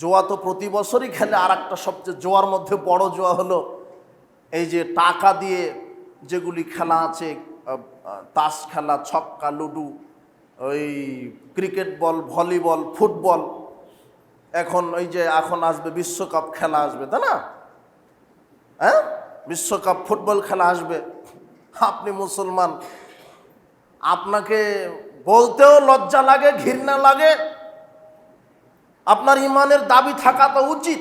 জোয়া তো প্রতি বছরই খেলে। আর একটা সবচেয়ে জোয়ার মধ্যে বড় জোয়া হলো এই যে টাকা দিয়ে যেগুলি খেলা আছে, তাস খেলা, ছক্কা, লুডু, ওই ক্রিকেট বল, ভলিবল, ফুটবল, এখন এখন আসবে বিশ্বকাপ খেলা আসবে, তাই না? হ্যাঁ, বিশ্বকাপ ফুটবল খেলা আসবে। আপনি মুসলমান, আপনাকে বলতেও লজ্জা লাগে, ঘৃণা লাগে। আপনার ইমানের দাবি থাকা তো উচিত।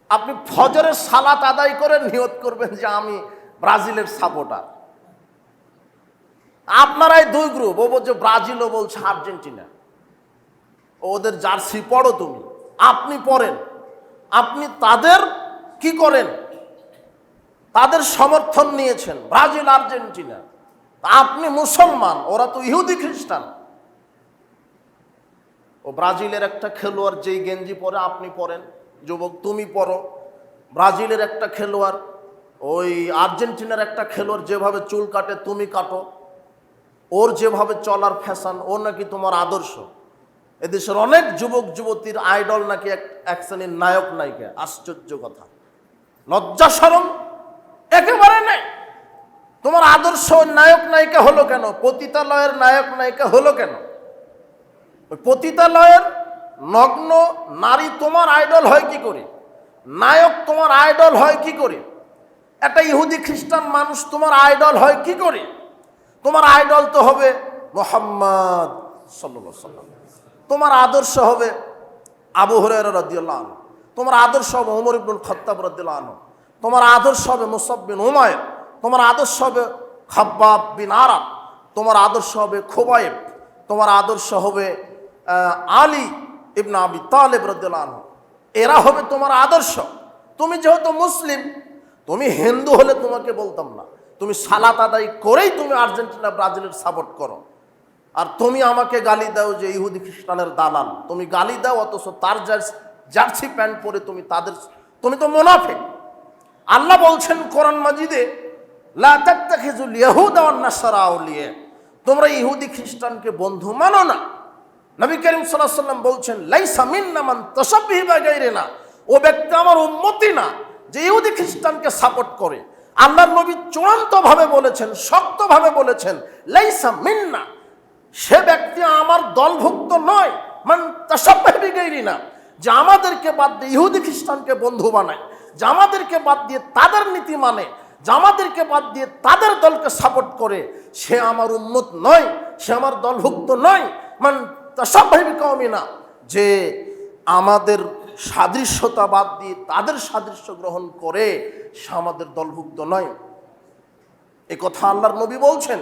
আপনি ফজরের সালাত আদায় করে নিয়ত করবেন যে আমি ব্রাজিলের সাপোর্টার। আপনারাই দুই গ্রুপ, ও বলছে ব্রাজিল, ও বলছে আর্জেন্টিনা। ওদের জার্সি পড়ো তুমি, আপনি পড়েন। আপনি তাদের কি করেন? তাদের সমর্থন নিয়েছেন, ব্রাজিল আর্জেন্টিনা। আপনি মুসলমান, ওরা তো ইহুদি খ্রিস্টান। ও ব্রাজিলের একটা খেলোয়াড় যেই গেঞ্জি পরে আপনি পরেন, যুবক তুমি পরো। ব্রাজিলের একটা খেলোয়াড়, ওই আর্জেন্টিনার একটা খেলোয়াড় যেভাবে চুল কাটে তুমি কাটো। ওর যেভাবে চলার ফ্যাশন, ও নাকি তোমার আদর্শ। এদেশের অনেক যুবক যুবতীর আইডল নাকি এক শ্রেণীর নায়ক নায়িকা। আশ্চর্য কথা, লজ্জা শরম একেবারে নেই। তোমার আদর্শ নায়ক নায়িকা হলো কেন? পতিতালয়ের নায়ক নায়িকা হলো কেন? ওই পতিতালয়ের নগ্ন নারী তোমার আইডল হয় কি করে? নায়ক তোমার আইডল হয় কি করে? একটা ইহুদি খ্রিস্টান মানুষ তোমার আইডল হয় কি করে? তোমার আইডল তো হবে মুহাম্মদ সাল্লাল্লাহু আলাইহি ওয়াসাল্লাম। তোমার আদর্শ হবে আবু হুরায়রা রাদিয়াল্লাহু আনহু। তোমার আদর্শ হবে ওমর ইবনুল খাত্তাব রাদিয়াল্লাহু আনহু। তোমার আদর্শ হবে মুসআব বিন উমাইর। তোমার আদর্শ হবে খাব্বাব বিন আরাব। তোমার আদর্শ হবে খুবাইব। তোমার আদর্শ হবে আলী ইবনে আবি তালেব রাদিয়াল্লাহু আনহু। এরা হবে তোমার আদর্শ। তুমি যেহেতু মুসলিম, তুমি হিন্দু হলে তোমাকে বলতাম না, তুমি সালাত আদায় করেই তুমি আর্জেন্টিনা ব্রাজিলের সাপোর্ট করো। আর তুমি আমাকে গালি দাও যে ইহুদি খ্রিস্টানের দালাল। তুমি গালি দাও, অথচ তার জার্সি প্যান্ট পরে তুমি তো মুনাফিক। আল্লাহ বলছেন কোরআন মাজিদে, লা তাত্তাখিজুল ইয়াহুদা ওয়ান নাসারা আউলিয়া, তোমরা ইহুদি খ্রিস্টানকে বন্ধু মানো না। নবী করিম সাল্লাল্লাহু আলাইহি ওয়াসাল্লাম বলছেন, লাইসা মিন্না মান তাশাব্বাহা বিগাইরিনা, ও ব্যক্তি আমার উম্মতি না যে ইহুদি খ্রিস্টানকে সাপোর্ট করে। আল্লাহর নবী চূড়ান্তভাবে বলেছেন, শক্তভাবে বলেছেন, লাইসা মিন্না, সে ব্যক্তি আমার দলভুক্ত নয়। মান তাশাব্বাহা বিগাইরিনা, যে আমাদেরকে বাদ দিয়ে ইহুদি খ্রিস্টানকে বন্ধু বানায়, যে আমাদেরকে বাদ দিয়ে তাদের নীতি মানে, যে আমাদেরকে বাদ দিয়ে তাদের দলকে সাপোর্ট করে, সে আমার উম্মত নয়, সে আমার দলভুক্ত নয়। মান তাশাব্বাহা বিকাওমিনা, যে আমাদের সাদৃশ্যতা বাদ দিয়ে তাদের সাদৃশ্য গ্রহণ করে, সে আমাদের দলভুক্ত নয়। এ কথা আল্লাহর নবী বলছেন,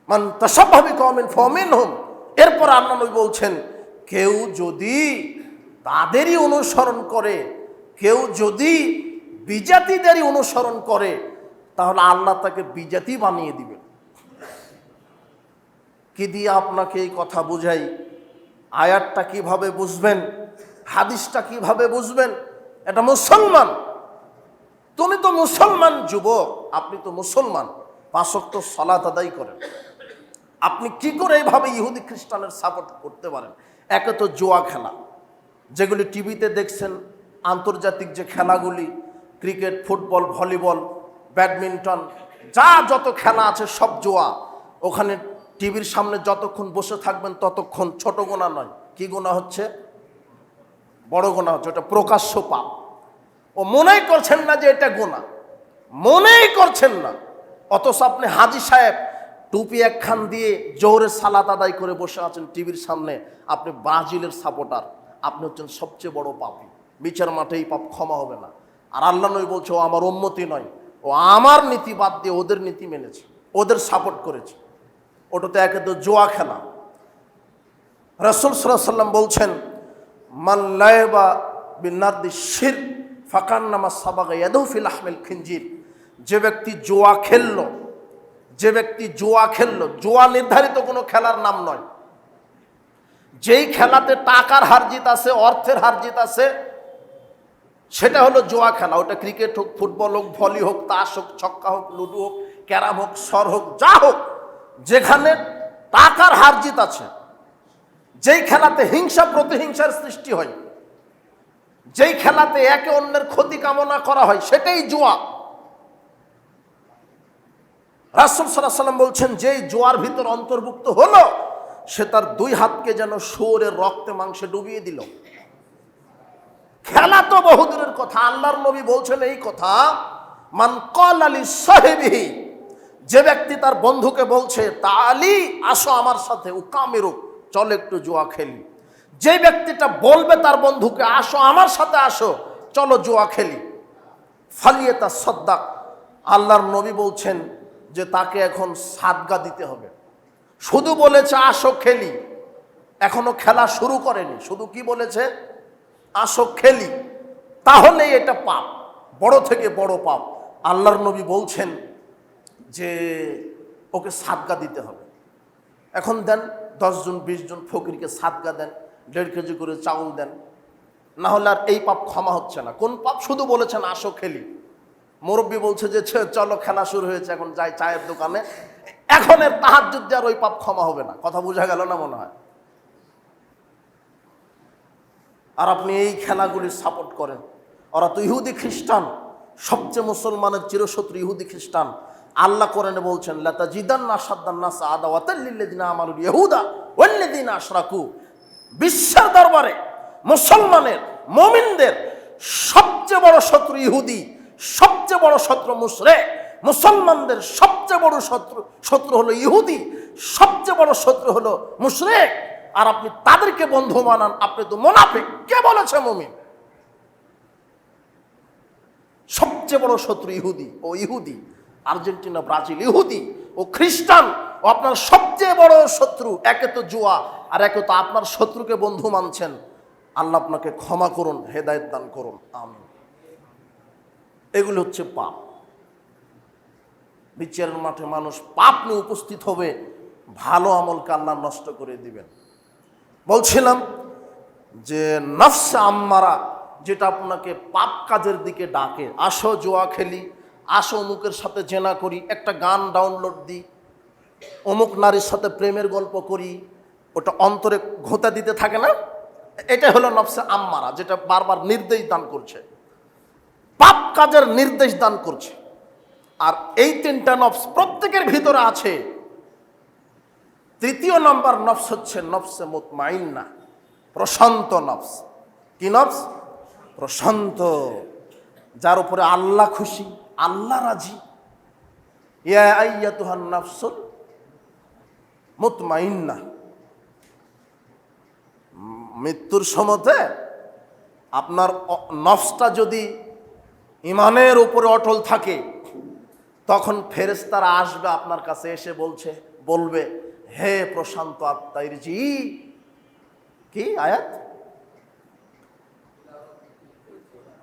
মান তাশাব্বাহা বিকাওমিন ফামিনহুম। এরপর আল্লাহ নবী বলছেন, কেউ যদি তাদেরই অনুসরণ করে, কেউ যদি বিজাতিদেরই অনুসরণ করে, তাহলে আল্লাহ তাকে বিজাতি বানিয়ে দিবেন। কি দিয়ে আপনাকে এই কথা বুঝাই? আয়াতটা কিভাবে বুঝবেন, হাদিসটা কিভাবে বুঝবেন? এটা মুসলমান, তুমি তো মুসলমান যুবক, আপনি তো মুসলমান, 5 ওয়াক্ত সালাত আদায় করেন। আপনি কি করে এইভাবে ইহুদি খ্রিস্টানের সাপোর্ট করতে পারেন? একে তো জুয়া খেলা, যেগুলি টিভিতে দেখছেন, আন্তর্জাতিক যে খেলাগুলি, ক্রিকেট, ফুটবল, ভলিবল, ব্যাডমিন্টন, যত খেলা আছে সব জুয়া। ওখানে টিভির সামনে যতক্ষণ বসে থাকবেন ততক্ষণ ছোট গোনা নয়, কি গোনা হচ্ছে? বড় গোনা হচ্ছে। ওটা প্রকাশ্য পাপ। ও মনেই করছেন না যে এটা গোনা, মনেই করছেন না। অথচ আপনি হাজি সাহেব টুপি একখান দিয়ে জোহরের সালাত আদায় করে বসে আছেন টিভির সামনে, আপনি ব্রাজিলের সাপোর্টার, আপনি হচ্ছেন সবচেয়ে বড় পাপী। বিচার মাঠে এই পাপ ক্ষমা হবে না। আর আল্লাহ নবী বলছে, ও আমার উম্মতি নয়, ও আমার নীতি বাদ দিয়ে ওদের নীতি মেনেছে, ওদের সাপোর্ট করেছে। ওটা তো একে তো জুয়া খেলা। রাসূল সাল্লাল্লাহু আলাইহি ওয়াসাল্লাম বলছেন, মান লাইবা বিনারদি শিরক ফাকান্নামা সাবাগা ইয়াদু ফি লাহমিল খিনজির, যে ব্যক্তি জুয়া খেললো, যে ব্যক্তি জুয়া খেললো, জুয়া নির্ধারিত কোনো খেলার নাম নয়। যেই খেলাতে টাকার হার জিত আছে, অর্থের হার জিত আছে, সেটা হলো জুয়া খেলা। ওটা ক্রিকেট হোক, ফুটবল হোক, ভলি হোক, তাস হোক, ছক্কা হোক, লুডু হোক, ক্যারাম হোক, সর হোক, যা হোক, যেখানে টাকার হার জিত আছে, যেই খেলাতে হিংসা প্রতিহিংসার সৃষ্টি হয়, যেই খেলাতে একে অন্যের ক্ষতি কামনা করা হয়, সেটাই জুয়া। রাসূল সাল্লাল্লাহু আলাইহি ওয়াসাল্লাম বলছেন, যেই জুয়ার ভিতর অন্তর্ভুক্ত হলো, সে তার দুই হাতকে যেন শুয়োরের রক্তে মাংসে ডুবিয়ে দিল। খেলা তো বহুদূরের কথা, আল্লাহর নবী বলছেন এই কথা, মান ক্বালা লিসাহিবিহি, যে ব্যক্তি তার বন্ধুকে বলছে তালি আসো আমার সাথে, উকামিরু, চল একটু জুয়া খেলি। যে ব্যক্তিটা বলবে তার বন্ধুকে আসো আমার সাথে, আসো চলো জুয়া খেলি, ফালিয়াতাসাদ্দাক, আল্লাহর নবী বলছেন যে তাকে এখন সাদগা দিতে হবে। শুধু বলেছে আসো খেলি, এখনো খেলা শুরু করেনি, শুধু কি বলেছে আসো খেলি, তাহলে এটা পাপ, বড় থেকে বড় পাপ। আল্লাহর নবী বলছেন যে ওকে সাদগা দিতে হবে। এখন দেন 10 জন 20 জন ফকিরকে সাদগা দেন, 1.5 কেজি করে চাউল দেন, না হলে আর এই পাপ ক্ষমা হচ্ছে না। কোন পাপ? শুধু বলেছেন আসো খেলি। মুরব্বী বলছে যে চলো খেলা শুরু হয়েছে, এখন যাই চায়ের দোকানে, এখন এর তাহাজ্জুদ দিয়ে আর ওই পাপ ক্ষমা হবে না। কথা বোঝা গেল না মনে হয়? আর আপনি এই খেলাগুলি সাপোর্ট করেন। ওরা তো ইহুদি খ্রিস্টান, সবচেয়ে মুসলমানের চিরশত্রু ইহুদি খ্রিস্টান। আল্লাহ কোরআনে বলছেন, লাতাজিদান্না আশাদ্দান-নাস আদাওয়াতাল লিল্লাযিনা আমানুল ইয়াহুদা ওয়াল্লাযিনা আশরাকু, বিশ্বের দরবারে মুসলমানের মুমিনদের সবচেয়ে বড় শত্রু ইহুদি, সবচেয়ে বড় শত্রু মুশরিক। মুসলমানদের সবচেয়ে বড় শত্রু হলো ইহুদি, সবচেয়ে বড় শত্রু হলো মুশরিক। আর আপনি তাদেরকে বন্ধু মানান, আপনি তো মুনাফিক। কে বলেছে মুমিন? সবচেয়ে বড় শত্রু ইহুদি ও ইহুদি, আর্জেন্টিনা ব্রাজিল ইহুদি ও খ্রিস্টান ও আপনার সবচেয়ে বড় শত্রু। একে তো জুয়া, আর একে তো আপনার শত্রুকে বন্ধু মানছেন। আল্লাহ আপনাকে ক্ষমা করুন, হেদায়েত দান করুন, আমিন। এগুলো হচ্ছে পাপ। বিচারের মাঠে মানুষ পাপ নিয়ে উপস্থিত হবে, ভালো আমলকে আল্লাহ নষ্ট করে দিবেন। বলছিলাম যে নফস আম্মারা, যেটা আপনাকে পাপ কাজের দিকে ডাকে, আসো জুয়া খেলি, আসো অমুকের সাথে জেনা করি, একটা গান ডাউনলোড দিই, অমুক নারীর সাথে প্রেমের গল্প করি, ওটা অন্তরে ঘোঁতা দিতে থাকে না? এটা হলো নফসে আম্মারা, যেটা বারবার নির্দেশ দান করছে, পাপ কাজের নির্দেশ দান করছে। আর এই 3টা নফস প্রত্যেকের ভিতরে আছে। 3য় নম্বর নফস হচ্ছে নফসে মুতমাইন্না, প্রশান্ত নফস। কি নফস? প্রশান্ত, যার উপরে আল্লাহ খুশি, আল্লাহ রাজি। ইয়া আইয়াতুহান নাফসুল মুতমাইন্না, মৃত্যুর সময়তে আপনার নফসটা যদি ইমানের উপরে অটল থাকে, তখন ফেরেশতারা আসবে আপনার কাছে, এসে বলবে, হে প্রশান্ত আত্মা ইরজি। কি আয়াত?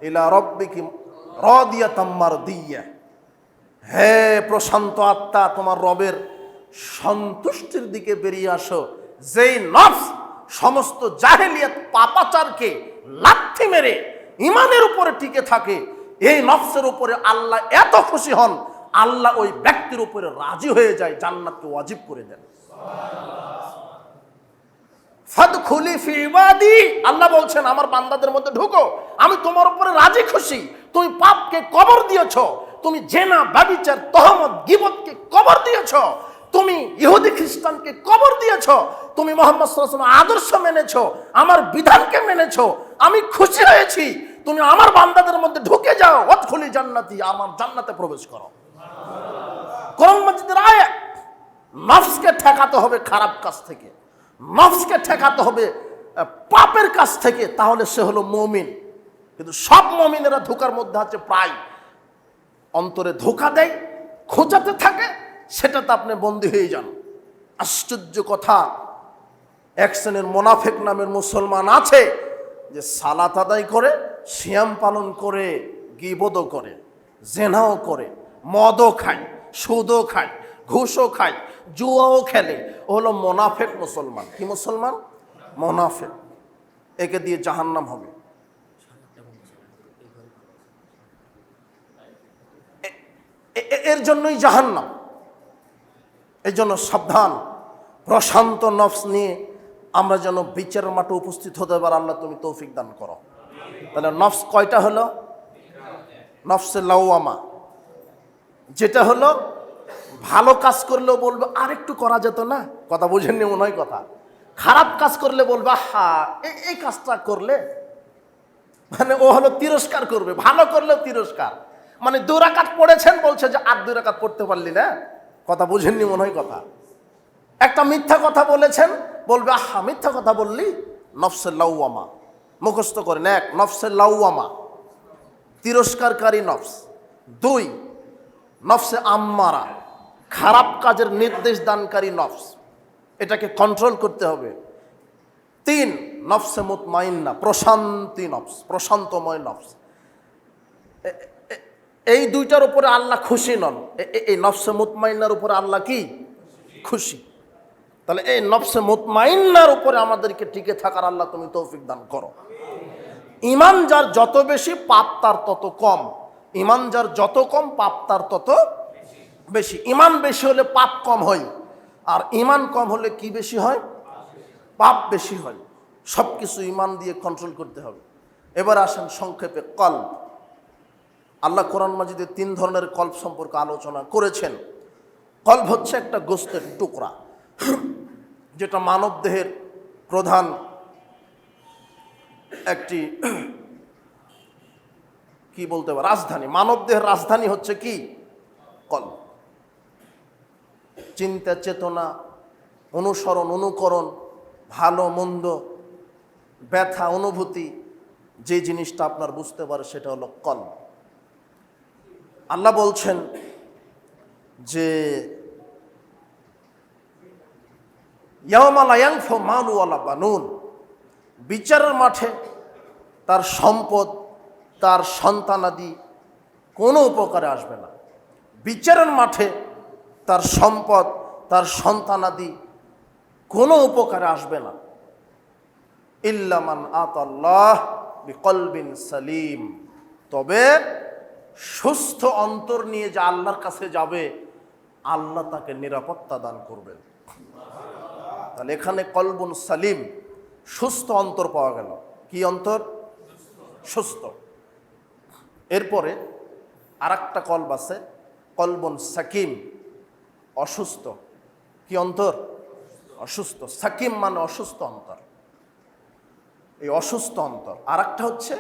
ইলা রাব্বিকি রাদিয়াতাম মারদিয়া, হে প্রশান্ত আত্মা, তোমার রবের সন্তুষ্টির দিকে বেরিয়ে আসো। যেই নফস সমস্ত জাহেলিয়াত পাপাচারকে লাথি মেরে ইমানের উপরে টিকে থাকে, এই নফসের উপরে আল্লাহ এত খুশি হন, আল্লাহ ওই ব্যক্তির উপরে রাজি হয়ে যায়, জান্নাতকে ওয়াজিব করে দেন। ফাদখুলি ফি ইবাদি, আল্লাহ বলছেন আমার বান্দাদের মধ্যে ঢুকো, আমি তোমার উপরে রাজি খুশি। তুমি পাপকে কবর দিয়েছ, তুমি জেনা, ব্যভিচার, তহমত, গীবতকে কবর দিয়েছ, তুমি ইহুদি খ্রিস্টানকে কবর দিয়েছ, তুমি মুহাম্মদ সাল্লাল্লাহু আলাইহি ওয়াসাল্লাম আদর্শ মেনেছো, আমার বিধানকে মেনেছো, আমি খুশি হয়েছি। তুমি আমার বান্দাদের মধ্যে ঢুকে যাও, ওয়াদখুলি জান্নাতি, আমার জান্নাতে প্রবেশ করো। কোরআন মাজিদের আয়াত। নফসকে ঠেকাতে হবে খারাপ কাজ থেকে, নফসকে ঠেকাতে হবে পাপের কাছ থেকে, তাহলে সে হলো মুমিন। কিন্তু সব মুমিনেরা ধোঁকার মধ্যে আছে, প্রায় অন্তরে ধোঁকা দেয়, খোঁচাতে থাকে, সেটাতে আপনি বন্দী হয়ে যান। আশ্চর্য কথা, এক শ্রেণীর মুনাফিক নামের মুসলমান আছে যে সালাত আদায় করে, সিয়াম পালন করে, গীবতও করে, জেনাও করে, মদও খায়, সুদও খায়, ঘুষও খায়, জুয়াও খেলে। ও হলো মুনাফিক মুসলমান। কি মুসলমান? মুনাফিক। একে দিয়ে জাহান্নাম হবে। এর জন্যই জাহান্নাম। এই জন্য সাবধান, প্রশান্ত নফস নিয়ে আমরা যেন বিচারের মাঠে উপস্থিত হতে পারি। আল্লাহ তুমি তৌফিক দান করো। তাহলে নফস কয়টা হলো? নফসে লাওয়ামা, যেটা হলো ভালো কাজ করলেও বলবে আর একটু করা যেত না। কথা বুঝেননি মনে হয় কথা। খারাপ কাজ করলে বলবে হা এই কাজটা করলে, মানে ও হলো তিরস্কার করবে। ভালো করলেও তিরস্কার, মানে 2 রাকাত পড়েছেন বলছে যে আর 2 রাকাত পড়তে পারলি না। কথা বুঝেননি মনে হয় কথা। একটা মিথ্যা কথা বলেছেন, বলবে আহা মিথ্যা কথা বললি। নফসে লাওয়ামা মুখস্থ করেন। 1 নফসে লাওয়ামা, তিরস্কারকারী নফস। 2 নফসে আম্মারা, খারাপ কাজের নির্দেশ দানকারী নফস, এটাকে কন্ট্রোল করতে হবে। 3 নফসে মুতমাইন্না, প্রশান্তি নফস, প্রশান্তময় নফস। এই 2টার উপরে আল্লাহ খুশি নন। এই নফসে মুতমাইন্নার উপরে আল্লাহ কি খুশি। তাহলে এই নফসে মুতমাইন্নার উপরে আমাদেরকে টিকে থাকার আল্লাহ তুমি তৌফিক দান করো। ঈমান যার যত বেশি পাপ তার তত কম। ঈমান যার যত কম পাপ তার তত বেশি। ঈমান বেশি হলে পাপ কম হয়, আর ঈমান কম হলে কি বেশি হয়? পাপ বেশি হয়। সব কিছু ঈমান দিয়ে কন্ট্রোল করতে হবে। এবার আসেন সংক্ষেপে কলব। আল্লাহ কোরআন মাজিদে 3 ধরনের কলব সম্পর্কে আলোচনা করেছেন। কলব হচ্ছে একটা গোস্তের টুকরা, যেটা মানব দেহের প্রধান একটি কি বলতে পারে রাজধানী। মানব দেহের রাজধানী হচ্ছে কি? কলব। চিন্তা চেতনা, অনুসরণ অনুকরণ, ভালো মন্দ, ব্যথা অনুভূতি, যে জিনিসটা আপনার বুঝতে পারে সেটা হলো কলব। আল্লাহ বলছেন যে ইয়াওমা লা ইয়ানফাউ মালু ওয়ালা বানুন, বিচারের মাঠে তার সম্পদ, তার সন্তানাদি কোনো উপকারে আসবে না। বিচারের মাঠে তার সম্পদ, তার সন্তানাদি কোনো উপকারে আসবে না। ইল্লা মান আতাল্লাহ বিকলবিন সালিম, তবে সুস্থ অন্তর নিয়ে যে আল্লাহর কাছে যাবে, আল্লাহ তাকে নিরাপত্তা দান করবেন। তাহলে এখানে কলবুন সালিম, সুস্থ অন্তর পাওয়া গেল। কি অন্তর? সুস্থ। এরপরে আরেকটা কলব আছে, কলবুন সাকিম, অসুস্থ। কি অন্তর? অসুস্থ। সাকিম মানে অসুস্থ অন্তর। এই অসুস্থ অন্তর। আরেকটা হচ্ছে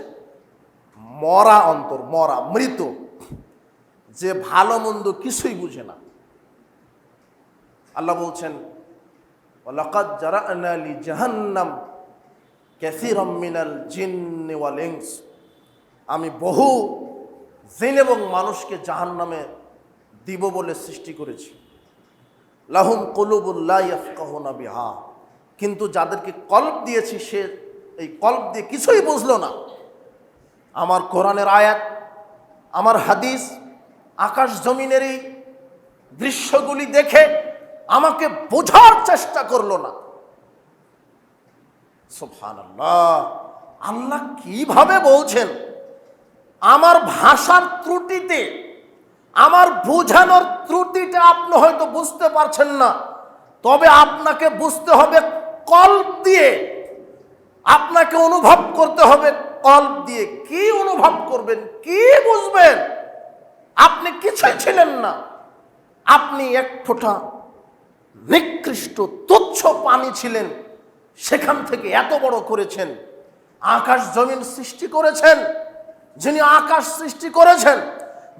মরা অন্তর, মরা, মৃত, যে ভালো মন্দ কিছুই বুঝে না। আল্লাহ বলছেন ওয়ালাকাদ জারা'না লি জাহান্নাম কাসীরাম মিনাল জিন্নি ওয়াল ইনস, আমি বহু জিন এবং মানুষকে জাহান্নামে দিব বলে সৃষ্টি করেছি। লাহুম কুলুবুল লা ইয়াফকাহুনা বিহা, কিন্তু যাদেরকে কলব দিয়েছি সে এই কলব দিয়ে কিছুই বুঝলো না। আমার কোরআনের আয়াত, আমার হাদিস, আকাশ জমিনের এই দৃশ্যগুলি দেখে আমাকে বোঝার চেষ্টা করলো না। সুবহানাল্লাহ, আল্লাহ কিভাবে বলছেন? আমার ভাষার ত্রুটিতে, আমার বোঝানোর ত্রুটিতে আপনি হয়তো বুঝতে পারছেন না, তবে আপনাকে বুঝতে হবে কলব দিয়ে। আপনাকে অনুভব করতে হবে কলব দিয়ে। কি অনুভব করবেন? কি বুঝবেন? আপনি কিছুই ছিলেন না, আপনি এক ফোঁটা নিকৃষ্ট তুচ্ছ পানি ছিলেন, সেখান থেকে এত বড় করেছেন। আকাশ জমিন সৃষ্টি করেছেন, যিনি আকাশ সৃষ্টি করেছেন,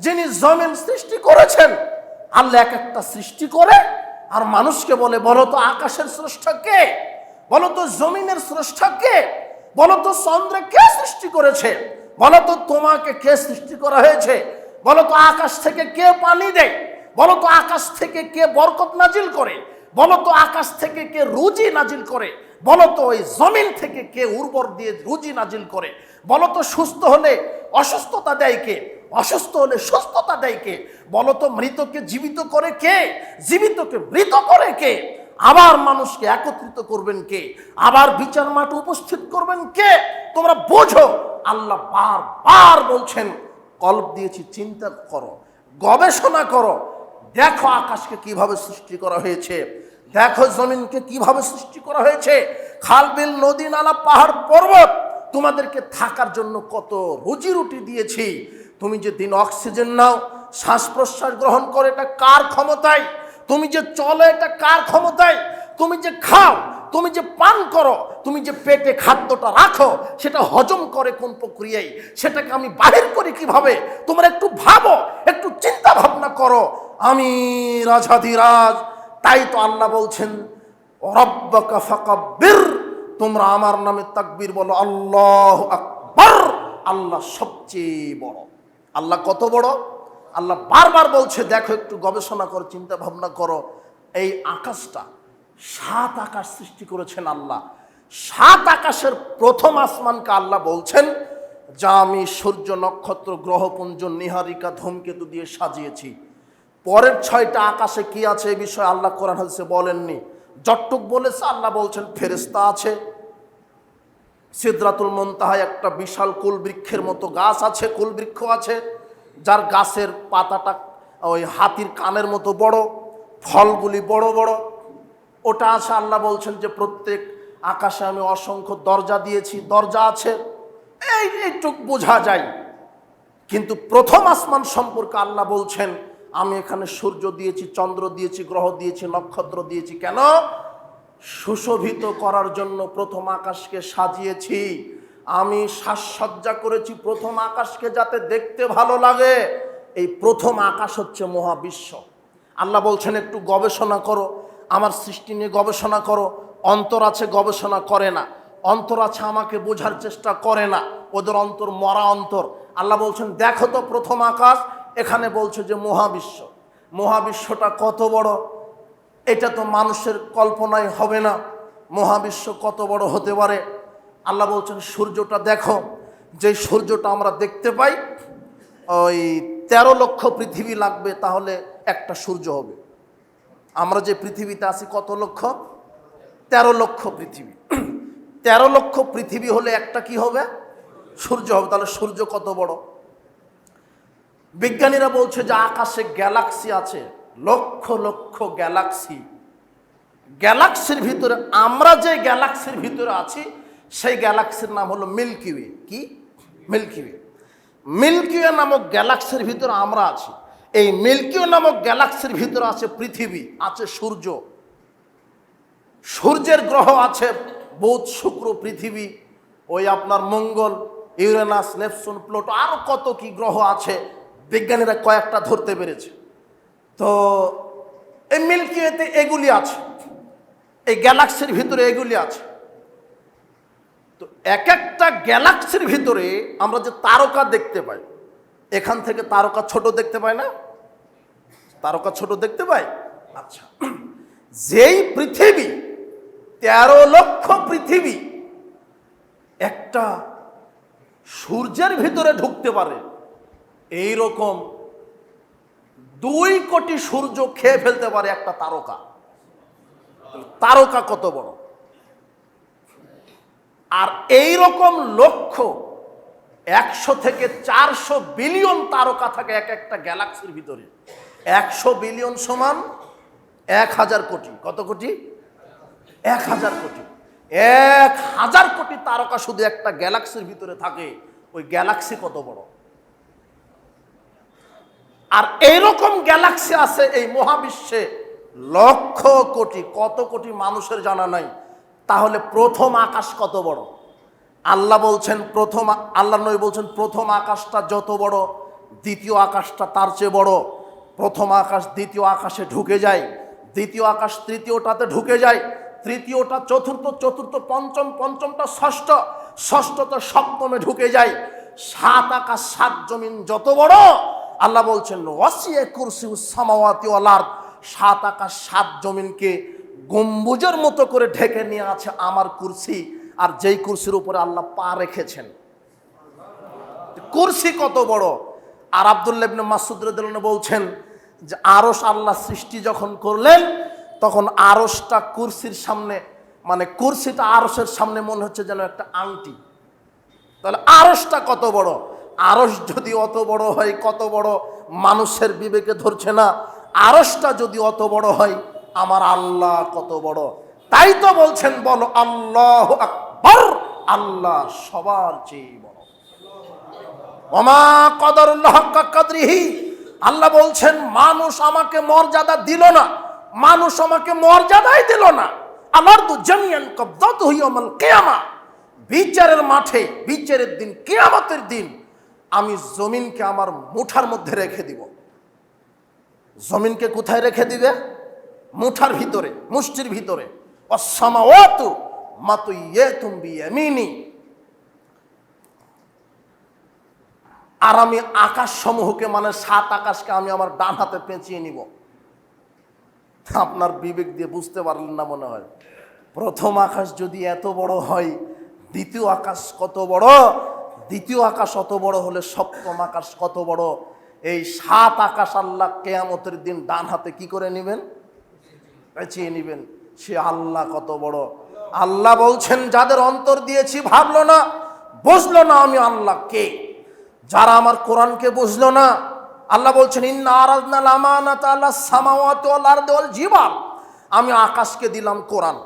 যিনি জমিন সৃষ্টি করেছেন, আল্লাহ এক একটা সৃষ্টি করে আর মানুষকে বলে বলো তো আকাশের স্রষ্টা কে, বলো তো জমিনের স্রষ্টা কে, বলো তো চন্দ্রে কে সৃষ্টি করেছে, বলো তো তোমাকে কে সৃষ্টি করা হয়েছে, বলো তো আকাশ থেকে কে পানি দেয়, বলো তো আকাশ থেকে কে বরকত নাজিল করে, বলো তো আকাশ থেকে কে রুজি নাজিল করে, বলো তো ওই জমিন থেকে কে উর্বর দিয়ে রুজি নাজিল করে, বলো তো সুস্থ হলে অসুস্থতা দেয় কে, অসুস্থ হলে সুস্থতা দেয় কে, বলো তো মৃতকে জীবিত করে কে, জীবিতকে মৃত করে কে, আবার মানুষকে একত্রিত করবেন কে, আবার বিচার মাঠে উপস্থিত করবেন কে? তোমরা বোঝো। আল্লাহ বারবার বলছেন কলব দিয়েছি, চিন্তা করো, গবেষণা করো, দেখো আকাশকে কিভাবে সৃষ্টি করা হয়েছে, দেখো জমিনকে কিভাবে সৃষ্টি করা হয়েছে, খাল বিল নদী নালা পাহাড় পর্বত, তোমাদেরকে থাকার জন্য কত রুজি রুটি দিয়েছি। তুমি যে দিন অক্সিজেন নাও, শ্বাস প্রশ্বাস গ্রহণ করে, এটা কার ক্ষমতায়? তুমি যে চলো, এটা কার ক্ষমতায়? তুমি যে খাও, তুমি যে পান করো, তুমি যে পেটে খাদ্যটা রাখো, সেটা হজম করে কোন প্রক্রিয়ায়? সেটাকে আমি বাহির করি কিভাবে? তোমরা একটু ভাবো, একটু চিন্তা ভাবনা করো। আমি রাজাধিরাজ। তাই তো আল্লাহ বলছেন রব্বাকা ফাকাব্বির, তোমরা আমার নামে তাকবীর বলো, আল্লাহু আকবার। আল্লাহ সবচেয়ে বড়। আল্লাহ কত বড়? আল্লাহ বারবার বলছে দেখো, একটু গবেষণা করো, চিন্তা ভাবনা করো। এই আকাশটা, 7 আকাশ সৃষ্টি করেছেন আল্লাহ। 7 আকাশের প্রথম আসমানকে আল্লাহ বলছেন যা আমি সূর্য নক্ষত্র গ্রহপুঞ্জ নিহারিকা ধূমকেতু দিয়ে সাজিয়েছি। পরের 6টা আকাশে কি আছে এই বিষয়ে আল্লাহ কোরআন হাদিসে বলেননি। যতটুক বলেছে আল্লাহ বলছেন ফেরেশতা আছে, সিদরাতুল মুনতাহায় একটা বিশাল কুল বৃক্ষের মতো গাছ আছে, কুল বৃক্ষ আছে, যার গাছের পাতাটা ওই হাতির কানের মতো বড়, ফলগুলি বড় বড়, ওটা আছে। আল্লাহ বলছেন যে প্রত্যেক আকাশে আমি অসংখ্য দরজা দিয়েছি, দরজা আছে। এইটুক বোঝা যায়। কিন্তু প্রথম আসমান সম্পর্কে আল্লাহ বলছেন আমি এখানে সূর্য দিয়েছি, চন্দ্র দিয়েছি, গ্রহ দিয়েছি, নক্ষত্র দিয়েছি। কেন? সুশোভিত করার জন্য প্রথম আকাশকে সাজিয়েছি। আমি সাজসজ্জা করেছি প্রথম আকাশকে যাতে দেখতে ভালো লাগে। এই প্রথম আকাশ হচ্ছে মহাবিশ্ব। আল্লাহ বলছেন একটু গবেষণা করো, আমার সৃষ্টি নিয়ে গবেষণা করো। অন্তর আছে, গবেষণা করে না। অন্তর আছে, আমাকে বোঝার চেষ্টা করে না। ওদের অন্তর মরা অন্তর। আল্লাহ বলছেন দেখো তো প্রথম আকাশ, এখানে বলছে যে মহাবিশ্ব। মহাবিশ্বটা কত বড়, এটা তো মানুষের কল্পনায় হবে না। মহাবিশ্ব কত বড় হতে পারে? আল্লাহ বলছেন সূর্যটা দেখো, যে সূর্যটা আমরা দেখতে পাই, ওই 13 লক্ষ পৃথিবী লাগবে তাহলে একটা সূর্য হবে। আমরা যে পৃথিবীতে আছি কত লক্ষ? 13 লক্ষ পৃথিবী। 13 লক্ষ পৃথিবী হলে একটা কি হবে? সূর্য হবে। তাহলে সূর্য কত বড়? বিজ্ঞানীরা বলছে যে আকাশে গ্যালাক্সি আছে, লক্ষ লক্ষ গ্যালাক্সি। গ্যালাক্সির ভিতরে, আমরা যে গ্যালাক্সির ভিতরে আছি সেই গ্যালাক্সির নাম হলো মিল্কি ওয়ে। কি? Milky way. মিল্কি ওয়ে নামক গ্যালাক্সির ভিতরে আমরা আছি। এই মিল্কি ওয়ে নামক গ্যালাক্সির ভিতরে আছে পৃথিবী, আছে সূর্য, সূর্যের গ্রহ আছে বুধ, শুক্র, পৃথিবী, ওই আপনার মঙ্গল, ইউরেনাস, নেপচুন, প্লুটো, আরো কত কি গ্রহ আছে। বিজ্ঞানীরা কয়েকটা ধরতে পেরেছে। তো এই মিল্কি ওয়েতে এগুলি আছে, এই গ্যালাক্সির ভিতরে এগুলি আছে। তো এক একটা গ্যালাক্সির ভিতরে আমরা যে তারকা দেখতে পাই, এখান থেকে তারকা ছোট দেখতে পাই না? তারকা ছোট দেখতে পাই। আচ্ছা, যেই পৃথিবী 13 লক্ষ পৃথিবী একটা সূর্যের ভিতরে ঢুকতে পারে, এই রকম 2 কোটি সূর্য খেয়ে ফেলতে পারে একটা তারকা। তারকা কত বড়! আর এই রকম লক্ষ 100 থেকে 400 বিলিয়ন তারকা থাকে এক একটা গ্যালাক্সির ভিতরে। 100 বিলিয়ন সমান 1000 কোটি। কত কোটি? 1000 কোটি। 1000 কোটি তারকা শুধু একটা গ্যালাক্সির ভিতরে থাকে। ওই গ্যালাক্সি কত বড়! আর এইরকম গ্যালাক্সি আছে এই মহাবিশ্বে লক্ষ কোটি। কত কোটি মানুষের জানা নাই। তাহলে প্রথম আকাশ কত বড়? আল্লাহ বলছেন আল্লাহ নবী বলছেন প্রথম আকাশটা যত বড়, দ্বিতীয় আকাশটা তার চেয়ে বড়। প্রথম আকাশ দ্বিতীয় আকাশে ঢুকে যায়, দ্বিতীয় আকাশ তৃতীয়টাতে ঢুকে যায়, তৃতীয়টা চতুর্থ, চতুর্থ পঞ্চম, পঞ্চমটা ষষ্ঠ, ষষ্ঠটা সপ্তমে ঢুকে যায়। 7 আকাশ 7 জমিন যত বড়, আল্লাহ বলছেন ওয়াসিয়া কুরসিউস সামাওয়াতি ওয়াল আরদ, 7 আকাশ 7 জমিনকে গম্বুজের মতো করে ঢেকে নিয়ে আছে আমার কুরসি। আর যেই কুরসির উপরে আল্লাহ পা রেখেছেন, কুরসি কত বড়! আর আব্দুল্লাহ ইবনে মাসউদ রাদিয়াল্লাহু আনহু বলছেন যে আরশ আল্লাহ সৃষ্টি যখন করলেন তখন আরশটা কুরসির সামনে, মানে কুরসিটা আরশের সামনে মনে হচ্ছে যেন একটা আংটি। তাহলে আরশটা কত বড়! আরশ যদি অত বড় হয়, কত বড় মানুষের বিবেকে ধরছে না। আরশটা যদি অত বড় হয় আমার আল্লাহ কত বড়। তাই তো বলছেন, বলো আল্লাহু আকবার, আল্লাহ সবার চেয়ে বড়। ওমা কদরুল্লাহ হাক্কা কদরিহি, আল্লাহ বলছেন মানুষ আমাকে মর্যাদা দিল না, মানুষ আমাকে মর্যাদাই দিল না। আল-আরদু জামিআন কবদাতুহু ইয়াওমাল কিয়ামা, বিচারের মাঠে, বিচারের দিন, কিয়ামতের দিন আমি জমিনকে আমার মুঠার মধ্যে রেখে দিব। জমিনকে কোথায় রেখে দিবে? মুঠার ভিতরে, মুষ্টির ভিতরে। ওয়াস-সামাওয়াতু মাতুইয়াতুম বিয়ামিনি, আর আমি আকাশ সমূহকে, মানে 7 আকাশকে আমি আমার ডান হাতে পেঁচিয়ে নিব। আপনার বিবেক দিয়ে বুঝতে পারলেন না মনে হয়। প্রথম আকাশ যদি এত বড় হয়, দ্বিতীয় আকাশ কত বড়? দ্বিতীয় আকাশ অত বড় হলে সপ্তম আকাশ কত বড়? এই 7 আকাশ আল্লাহ কিয়ামতের দিন ডান হাতে কি করে নেবেন? পেঁচিয়ে নেবেন। সে আল্লাহ কত বড়। আল্লাহ বলছেন যাদের অন্তর দিয়েছি ভাবলো না, বুঝলো না আমি আল্লাহ কে, যারা আমার কোরআনকে বুঝলো না। আল্লাহ বলছেন ইন্না আরাদনাল আমানাতা আলাস সামাওয়াতি ওয়াল আরদি ওয়াল জিবাল, আমি আকাশকে দিলাম কোরআন,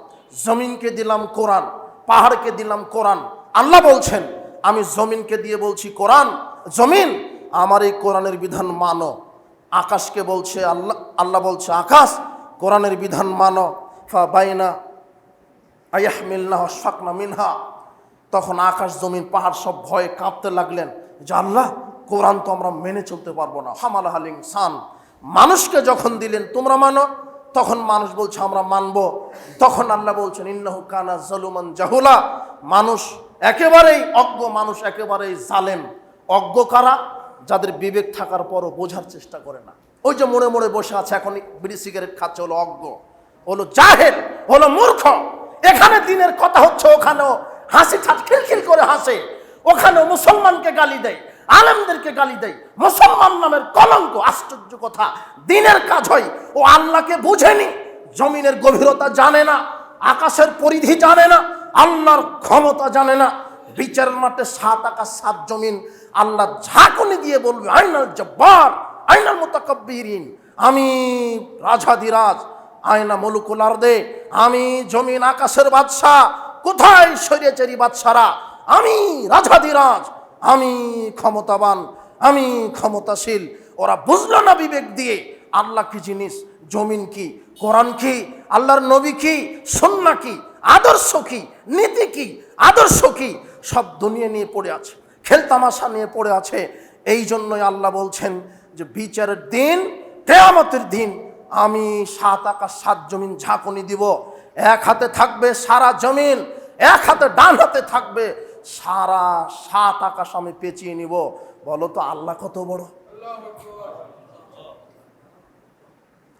জমিনকে দিলাম কোরআন, পাহাড়কে দিলাম কোরআন। আল্লাহ বলছেন আমি জমিনকে দিয়ে বলছি কোরআন, জমিন আমার এই কোরআনের বিধান মানো। আকাশকে বলছে আল্লাহ বলছে আকাশ কোরআনের বিধান মানো। ফাবাইনা আয়াহমিলনা ওয়াশফাকনা মিনহা, তখন আকাশ জমিন পাহাড় সব ভয়ে কাঁপতে লাগলেন যে আল্লাহ কোরআন তো আমরা মেনে চলতে পারবো না। হামালাহাল ইনসান, মানুষকে যখন দিলেন তোমরা মানো, তখন মানুষ বলছে আমরা মানবো। তখন আল্লাহ বলছেন ইন্নাহু কানা যালুমান জাহুলা, মানুষ একেবারেই অজ্ঞ, মানুষ একেবারেই জালেম। অজ্ঞ কারা? যাদের বিবেক থাকার পরও বোঝার চেষ্টা করে না। ওই যে মোড়ে মোড়ে বসে আছে এখন বিড়ি সিগারেট খাচ্ছে, হলো অজ্ঞ, হলো জাহেল, হলো মূর্খ। এখানে দিনের কথা হচ্ছে, ওখানেও হাসি খিলখিল করে হাসে, ওখানেও মুসলমানকে গালি দেয়, আলেমদেরকে গালি দেয়, মুসলমান নামের কলঙ্ক। আশ্চর্য কথা, দিনের কাজ হয়, ও আল্লাহকে বুঝেনি, জমিনের গভীরতা জানে না, আকাশের পরিধি জানে না, আল্লাহর ক্ষমতা জানে না। বিচারের মাঠে 7 আকাশ 7 জমিন আল্লাহ ঝাঁকুনি দিয়ে বলবে আইনাল জব্বার আইনাল মুতাকাব্বিরিন, আমি রাজাধিরাজ, আয়না মুলুকুল আরদে, আমি জমিন আকাশের বাদশা, কোথায় শরীয়তেরই বাদশারা? আমি রাজাধিরাজ, আমি ক্ষমতাবান, আমি ক্ষমতাশীল। ওরা বুঝলো না বিবেক দিয়ে আল্লাহ কি জিনিস, জমিন কি, কোরআন কি, আল্লাহর নবী কি, সুন্নাহ কি, আদর্শ কি, নীতি কি, আদর্শ কি, সব দুনিয়া নিয়ে পড়ে আছে, খেলতামাশা নিয়ে পড়ে আছে। এই জন্যই আল্লাহ বলছেন যে বিচারের দিন, কিয়ামতের দিন আমি 7 আকাশ 7 জমিন ঝাঁকুনি দিব। এক হাতে থাকবে সারা জমিন, এক হাতে ডান হাতে থাকবে সারা 7 আকাশ আমি পেঁচিয়ে নিব। বলো তো আল্লাহ কত বড়।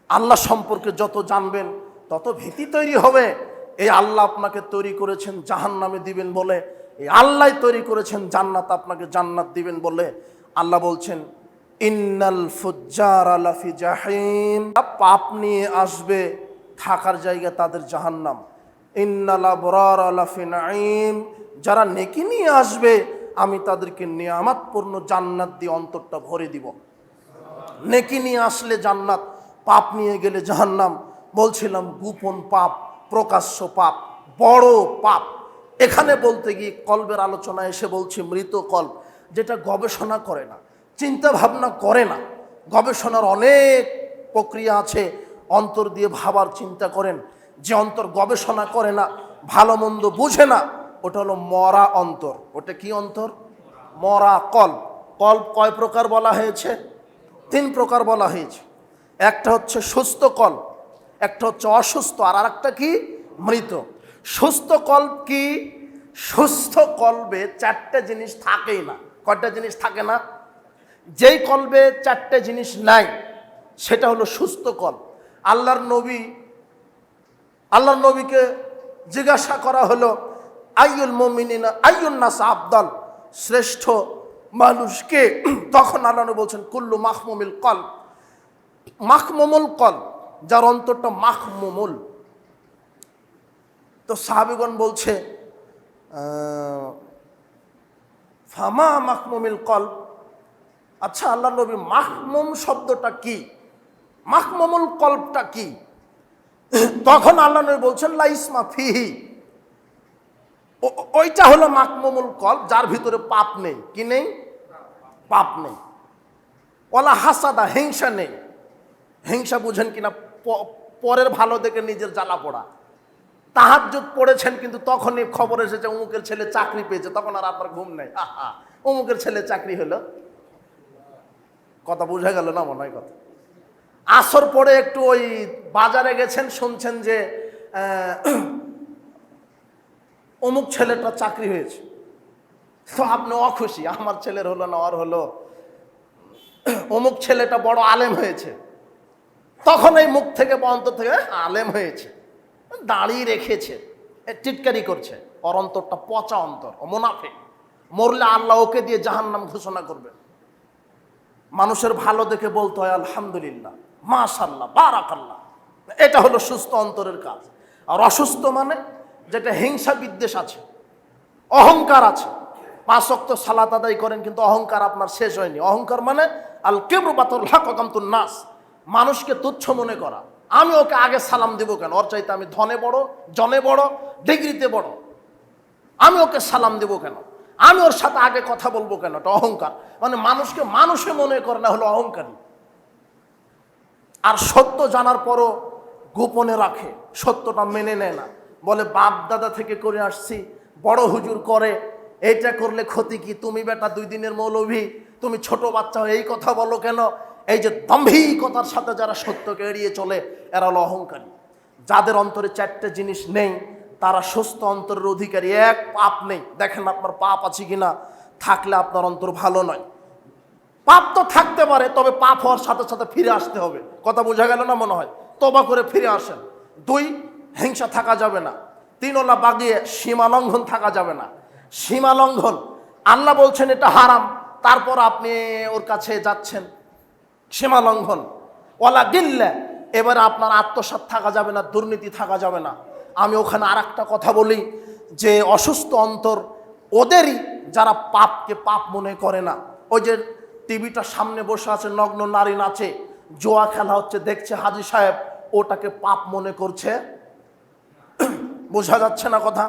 আল্লাহ সম্পর্কে যত জানবেন তত ভীতি তৈরি হবে। এই আল্লাহ আপনাকে তৈরি করেছেন জাহান্নামে দিবেন বলে, এই আল্লাহ তৈরি করেছেন জান্নাত, আপনাকে জান্নাত দিবেন বলে। আল্লাহ বলছেন ইন্নাল ফুজ্জারা লাফি জাহিম, পাপ নিয়ে আসবে, থাকার জায়গা তাদের জাহান্নাম। ইন্নাল আবরারা লাফি নাঈম, যারা নেকি নিয়ে আসবে আমি তাদেরকে নিয়ামতপূর্ণ জান্নাত দিয়ে অন্তরটা ভরে দিব। নেকি নিয়ে আসলে জান্নাত, পাপ নিয়ে গেলে জাহান্নাম। বলছিলাম গোপন পাপ, প্রকাশ্য পাপ, বড় পাপ। এখানে বলতে গিয়ে কলবের আলোচনা এসে বলছি মৃত কল্প, যেটা গবেষণা করে না, চিন্তা ভাবনা করে না। গবেষণার অনেক প্রক্রিয়া আছে, অন্তর দিয়ে ভাবার চিন্তা করেন। যে অন্তর গবেষণা করে না, ভালো মন্দ বুঝে না, ওটা হলো মরা অন্তর। ওটা কি অন্তর? মরা কল্প। কল্প কয় প্রকার বলা হয়েছে? 3 প্রকার বলা হয়েছে। একটা হচ্ছে সুস্থ কল্প, একটা হচ্ছে অসুস্থ, আর আরেকটা কি? মৃত। সুস্থ কল্প কি? সুস্থ কল্পে 4টে জিনিস থাকেই না। কয়টা জিনিস থাকে না? যেই কল্পে 4টে জিনিস নাই সেটা হলো সুস্থ কল্প। আল্লাহর নবীকে জিজ্ঞাসা করা হলো আইয়ুল মুমিনিনা আইয়ুন নাস আফদাল, শ্রেষ্ঠ মানুষকে? তখন আল্লাহ নবী বলছেন কুল্লু মাহমুমিল কল্ব, মাহমুমুল কল্ব, যার অন্তরটা মাহমুমুল। তো সাহাবীগণ বলছে ফামা মাহমুমিল কল্ব, আচ্ছা আল্লাহ নবী মাহমুম শব্দটা কি, মাহমুমুল কল্বটা কি? তখন আল্লাহ নবী বলছেন লা ইসমা ফিহি, ওইটা হলো মাকমুমুল কলব, যার ভিতরে পাপ নেই। কি নেই? পাপ নেই। ওয়ালা হাসাদা, হিংসা নেই। হিংসা বুঝেন কিনা? পরের ভালো দেখে নিজের জ্বালা পোড়া। তাহাজ্জুদ পড়েছেন কিন্তু তখনই খবর এসেছে অমুকের ছেলে চাকরি পেয়েছে, তখন আর আপনার ঘুম নেই। অমুকের ছেলে চাকরি হলো। কথা বোঝা গেল না? মনে হয় কথা। আসর পরে একটু ওই বাজারে গেছেন, শুনছেন যে অমুক ছেলেটা চাকরি হয়েছে, তো আপনি অখুশি, আমার ছেলের হলো না, ওর হলো। অমুক ছেলেটা বড় আলেম হয়েছে, তখন এই মুখ থেকে বা অন্তর থেকে আলেম হয়েছে, দাঁড়িয়ে রেখেছে, টিটকারি করছে, ওর অন্তরটা পচা অন্তর, ও মুনাফিক। মরলে আল্লাহ ওকে দিয়ে জাহান্নাম ঘোষণা করবে। মানুষের ভালো দেখে বলতে হয় আলহামদুলিল্লাহ, মাশাআল্লাহ, বারাকাল্লাহ। এটা হলো সুস্থ অন্তরের কাজ। আর অসুস্থ মানে যেটা হিংসা বিদ্বেষ আছে, অহংকার আছে। 5 ওয়াক্ত সালাত আদায় করেন কিন্তু অহংকার আপনার শেষ হয়নি। অহংকার মানে আল কিবরু বাতুল হক ওয়া কামতুন নাস, মানুষকে তুচ্ছ মনে করা। আমি ওকে আগে সালাম দেব কেন? ওর চাইতে আমি ধনে বড়, জনে বড়, ডিগ্রিতে বড়, আমি ওকে সালাম দেব কেন? আমি ওর সাথে আগে কথা বলবো কেন? এটা অহংকার। মানে মানুষকে মানুষে মনে করে না, হলো অহংকারী। আর সত্য জানার পরও গোপনে রাখে, সত্যটা মেনে নেয় না। বলে বাপ দাদা থেকে করে আসছি, বড় হুজুর করে, এইটা করলে ক্ষতি কি? তুমি বেটা 2 দিনের মৌলভী, তুমি ছোট বাচ্চা এই কথা বলো কেন? এই যে দাম্ভিকতার সাথে যারা সত্যকে এড়িয়ে চলে, এরা হলো অহংকারী। যাদের অন্তরে 4টে জিনিস নেই, তারা সুস্থ অন্তরের অধিকারী। 1, পাপ নেই। দেখেন আপনার পাপ আছে কিনা, থাকলে আপনার অন্তর ভালো নয়। পাপ তো থাকতে পারে, তবে পাপ হওয়ার সাথে সাথে ফিরে আসতে হবে। কথা বোঝা গেল না? মনে হয় তওবা করে ফিরে আসেন। 2, হিংসা থাকা যাবে না। 3, ওলা বাগিয়ে সীমা লঙ্ঘন থাকা যাবে না। সীমা লঙ্ঘন, আল্লাহ বলছেন এটা হারাম, তারপর আপনি ওর কাছে যাচ্ছেন, সীমা লঙ্ঘন। ওলা গিল্লা, এবারে আপনার আত্মসাৎ থাকা যাবে না, দুর্নীতি থাকা যাবে না। আমি ওখানে আর একটা কথা বলি, যে অসুস্থ অন্তর ওদেরই যারা পাপকে পাপ মনে করে না। ওই যে টিভিটার সামনে বসে আছে, নগ্ন নারী নাচে, জোয়া খেলা হচ্ছে, দেখছে হাজী সাহেব, ওটাকে পাপ মনে করছে। বোঝা যাচ্ছে না কথা?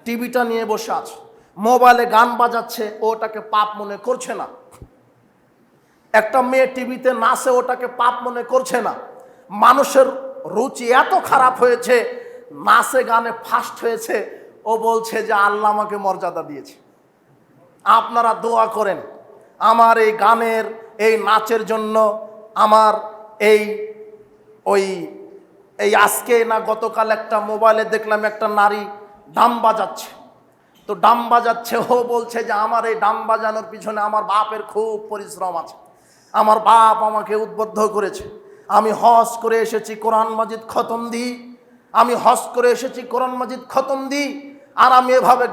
টিভিটা নিয়ে বসে আছে, মোবাইলে গান বাজাচ্ছে, ওটাকে পাপ মনে করছে না। একটা মেয়ে টিভিতে নাচে, ওটাকে পাপ মনে করছে না। মানুষের রুচি এত খারাপ হয়েছে, নাচে গানে ফার্স্ট হয়েছে, ও বলছে যে আল্লাহ আমাকে মর্যাদা দিয়েছে। আপনারা দোয়া করেন আমার এই গানের, এই নাচের জন্য। আমার এই আজকে না গতকাল একটা মোবাইলে দেখলাম একটা নারী ডাম বাজাচ্ছে, তো ডাম বাজাচ্ছে, ও বলছে যে আমার এই ডাম বাজানোর পিছনে আমার বাপের খুব পরিশ্রম আছে, আমার বাপ আমাকে উদ্বুদ্ধ করেছে। আমি হজ করে এসেছি, কোরআন মাজিদ খতম দিই, আমি হজ করে এসেছি, কোরআন মাজিদ খতম দিই, আর আমি এভাবে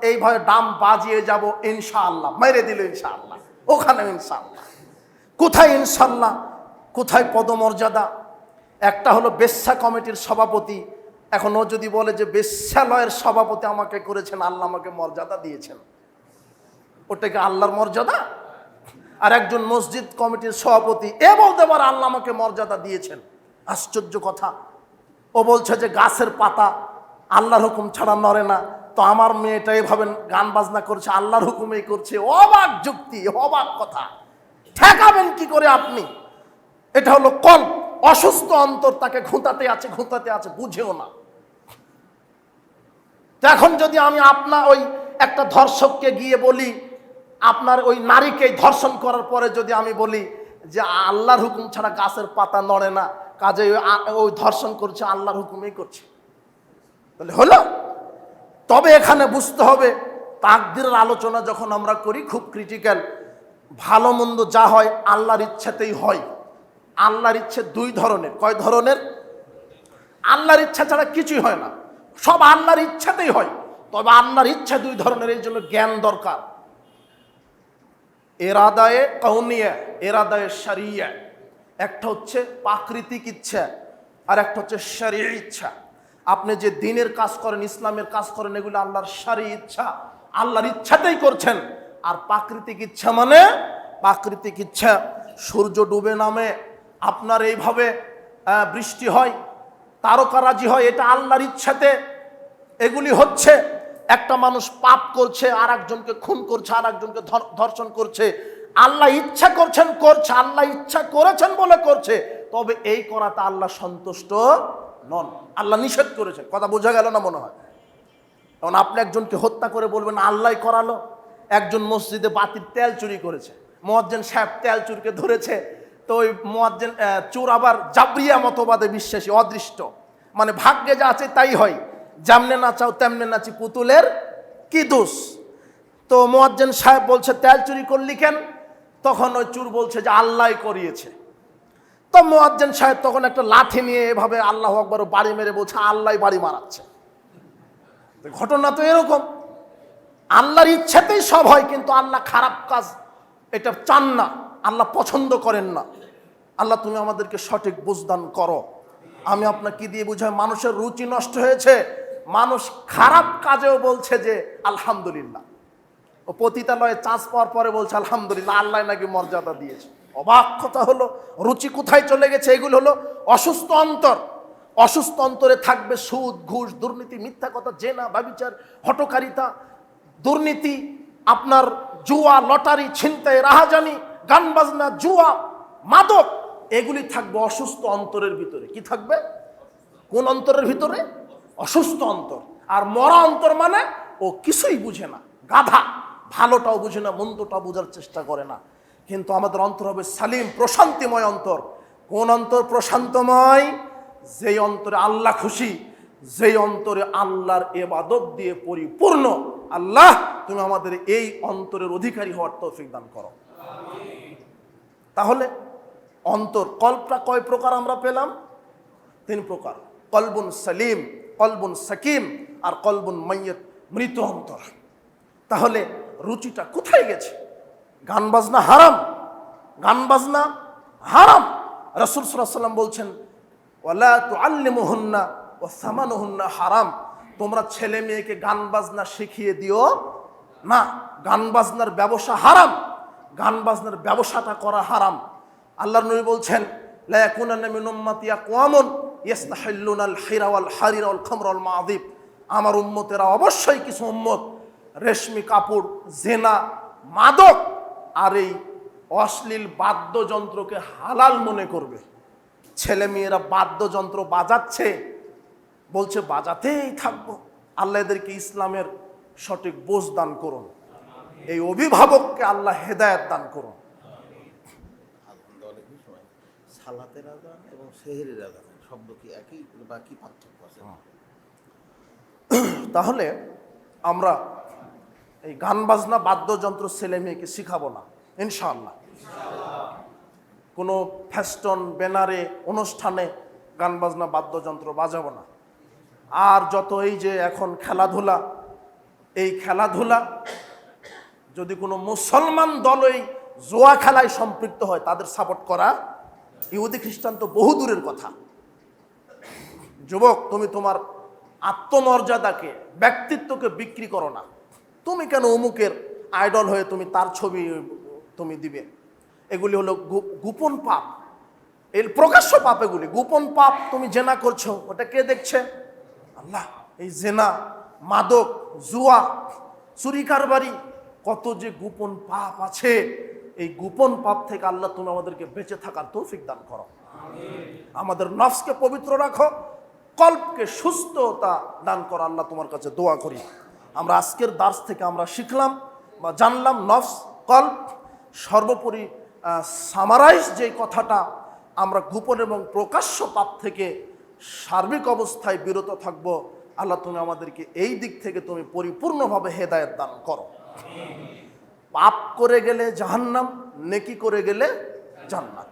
এইভাবে ডাম বাজিয়ে যাব ইনশাআল্লাহ। মেরে দিল ইনশাআল্লাহ, ওখানে ইনশাআল্লাহ। কোথায় ইনশাআল্লাহ, কোথায় পদমর্যাদা? একটা হলো বেশ্যা কমিটির সভাপতি, এখন ও যদি বলে যে বেশ্যালয়ের সভাপতি আমাকে করেছেন, আল্লাহ আমাকে মর্যাদা দিয়েছেন, ওটাকে আল্লাহর মর্যাদা? আর একজন মসজিদ কমিটির সভাপতি, এ বলতে পারে আল্লাহ আমাকে মর্যাদা দিয়েছেন। আশ্চর্য কথা। ও বলছে যে গাছের পাতা আল্লাহর হুকুম ছাড়া নড়ে না, তো আমার মেয়েটা এভাবে গান বাজনা করছে, আল্লাহর হুকুমেই করছে। অবাক যুক্তি, অবাক কথা, ঠেকাবেন কি করে আপনি? এটা হলো কল্প, অসুস্থ অন্তর, তাকে ঘুঁতাতে আছে, বুঝেও না। এখন যদি আমি আপনার ওই একটা ধর্ষককে গিয়ে বলি, আপনার ওই নারীকে ধর্ষণ করার পরে যদি আমি বলি যে আল্লাহর হুকুম ছাড়া গাছের পাতা নড়ে না, কাজে ওই ধর্ষণ করছে, আল্লাহর হুকুমেই করছে, তাহলে হলো? তবে এখানে বুঝতে হবে, তাকদীরের আলোচনা যখন আমরা করি খুব ক্রিটিক্যাল। ভালো মন্দ যা হয় আল্লাহর ইচ্ছাতেই হয়। আল্লাহর ইচ্ছে 2 ধরনের। কয় ধরনের? আল্লাহর ইচ্ছা ছাড়া কিছুই হয় না, সব আল্লাহর ইচ্ছাতেই হয়। তবে আল্লাহর ইচ্ছা 2 ধরনের, এই জন্য জ্ঞান দরকার। এরাদায়ে কাউনিয়া, এরাদায়ে শরিয়া। একটা হচ্ছে প্রাকৃতিক ইচ্ছা, আর একটা হচ্ছে শরঈ ইচ্ছা। আপনি যে দ্বীনের কাজ করেন, ইসলামের কাজ করেন, এগুলো আল্লাহর শরঈ ইচ্ছা, আল্লাহর ইচ্ছাতেই করছেন। আর প্রাকৃতিক ইচ্ছা মানে, প্রাকৃতিক ইচ্ছা, সূর্য ডুবে নামে, আপনার এইভাবে বৃষ্টি হয়, তারকারাজি হয়, এটা আল্লাহর ইচ্ছাতে এগুলি হচ্ছে। একটা মানুষ পাপ করছে, আর একজনকে খুন করছে, আর একজনকে ধর্ষণ করছে, আল্লাহ ইচ্ছা করছেন করছে, আল্লাহ ইচ্ছা করেছেন বলে করছে, তবে এই করাতে আল্লাহ সন্তুষ্ট নন, আল্লাহ নিষেধ করেছেন। কথা বোঝা গেল না মনে হয়? কারণ আপনি একজনকে হত্যা করে বলবেন আল্লাহ করালো। একজন মসজিদে বাতির তেল চুরি করেছে, মুয়াজ্জিন সাহেব তেল চুরকে ধরেছে, তো ওই মুয়াজ্জিন চোর আবার জাবরিয়া মতবাদে বিশ্বাসী, অদৃষ্ট, মানে ভাগ্যে যা আছে তাই হয়, যেমনে নাচাও তেমনে নাচি, পুতুলের কি দোষ। তো মুয়াজ্জিন সাহেব বলছে তেল চুরি করলি কেন? তখন ওই চোর বলছে যে আল্লাহ করিয়েছে। তো মুয়াজ্জিন সাহেব তখন একটা লাঠি নিয়ে এভাবে আল্লাহু আকবার বাড়ি মেরে বলছে আল্লাহ বাড়ি মারাচ্ছে। ঘটনা তো এরকম, আল্লাহর ইচ্ছাতেই সব হয়, কিন্তু আল্লাহ খারাপ কাজ এটা চান না, আল্লাহ পছন্দ করেন না। আল্লাহ তুমি আমাদেরকে সঠিক বুঝদান করো। আমি আপনাকে কি দিয়ে বুঝাই? মানুষের রুচি নষ্ট হয়েছে, মানুষ খারাপ কাজেও বলছে যে আলহামদুলিল্লাহ, ও পতিতালয়ে চাষ পাওয়ার পরে বলছে আলহামদুলিল্লাহ, আল্লাহ নাকি মর্যাদা দিয়েছে। অবাক কথা হলো, রুচি কোথায় চলে গেছে? এগুলো হলো অসুস্থ অন্তর। অসুস্থ অন্তরে থাকবে সুদ, ঘুষ, দুর্নীতি, মিথ্যা কথা, জেনা, ব্যভিচার, হঠকারিতা, দুর্নীতি, আপনার জুয়া, লটারি, ছিনতাই, রাহাজানি, গান বাজনা, জুয়া, মাদক, এগুলি থাকবে অসুস্থ অন্তরের ভিতরে। কি থাকবে? কোন অন্তরের ভিতরে? অসুস্থ অন্তর। আর মরা অন্তর মানে ও কিছুই বুঝে না, গাধা, ভালোটাও বুঝে না, মন্দটাও বোঝার চেষ্টা করে না। কিন্তু আমাদের অন্তর হবে সালিম, প্রশান্তিময় অন্তর। কোন অন্তর প্রশান্তময়? যেই অন্তরে আল্লাহ খুশি, যেই অন্তরে আল্লাহর ইবাদত দিয়ে পরিপূর্ণ। আল্লাহ তুমি আমাদের এই অন্তরের অধিকারী হওয়ার তৌফিক দান করো। তাহলে অন্তর, কল্পটা কয় প্রকার আমরা পেলাম? 3 প্রকার: কলবুন সালিম, কলবুন সাকিম, আর কলবুন মাইয়িত, মৃত অন্তর। তাহলে রুচিটা কোথায় গেছে? গান বাজনা হারাম, গান বাজনা হারাম। রাসূল সাল্লাল্লাহু আলাইহি ওয়াসাল্লাম বলছেন ওয়ালা তুআল্লিমুহুন্না ওয়া সামানুহুন্না হারাম, তোমরা ছেলে মেয়েকে গান বাজনা শিখিয়ে দিও না। গান বাজনার ব্যবসা হারাম, গান বাজনার ব্যবসাটা করা হারাম। আল্লাহর নবী বলছেন লা ইয়াকুনান্না মিন উম্মতি আকওয়ামুন ইস্তাহিল্লুনাল হিরা ওয়াল হারিরা ওয়াল খামরা ওয়াল মাযিব, আমার উম্মতেরা অবশ্যই কিছু উম্মত রেশমি কাপড়, জেনা, মাদক আর এই অশ্লীল বাদ্যযন্ত্রকে হালাল মনে করবে। ছেলে মেয়েরা বাদ্যযন্ত্র বাজাচ্ছে, বলছে বাজাতেই থাকবো। আল্লাহ এদেরকে ইসলামের সঠিক বোঝ দান করুন, এই অভিভাবককে আল্লাহ হেদায়েত দান করুন। সালাতের আযান এবং সেহরির আযান শব্দ কি একই বা কি পার্থক্য আছে? তাহলে আমরা এই গান বাজনা বাদ্যযন্ত্র ছেলে মেয়েকে শিখাবো না ইনশাআল্লাহ। কোনো ফেস্টন, ব্যানারে, অনুষ্ঠানে গান বাজনা বাদ্যযন্ত্র বাজাবো না। আর যত এই যে এখন খেলাধুলা, এই খেলাধুলা যদি কোনো মুসলমান দল এই জুয়া খেলায় সম্পৃক্ত হয়, তাদের সাপোর্ট করা, ইহুদি খ্রিস্টান তো বহু দূরের কথা। যুবক, তুমি তোমার আত্মমর্যাদাকে, ব্যক্তিত্বকে বিক্রি করো না। তুমি কেন অমুকের আইডল হয়ে তুমি তার ছবি তুমি দিবে? এগুলি হলো গোপন পাপ, এর প্রকাশ্য পাপ। এগুলি গোপন পাপ। তুমি জেনা করছো, ওটা কে দেখছে? আল্লাহ। এই জেনা, মাদক, জুয়া, চুরি কারবারি, কত যে গোপন পাপ আছে। এই গোপন পাপ থেকে আল্লাহ তুমি আমাদেরকে বেঁচে থাকার তৌফিক দান করো। আমাদের নফসকে পবিত্র রাখো, কল্পকে সুস্থতা দান করো। আল্লাহ তোমার কাছে দোয়া করি। আমরা আজকের দার্স থেকে আমরা শিখলাম বা জানলাম নফস, কল্প, সর্বোপরি সামারাইজ যে কথাটা, আমরা গোপন এবং প্রকাশ্য পাপ থেকে সার্বিক অবস্থায় বিরত থাকব। আল্লাহ তুমি আমাদেরকে এই দিক থেকে তুমি পরিপূর্ণভাবে হেদায়েত দান করো। পাপ করে গেলে জাহান্নাম, নেকি করে গেলে জান্নাত।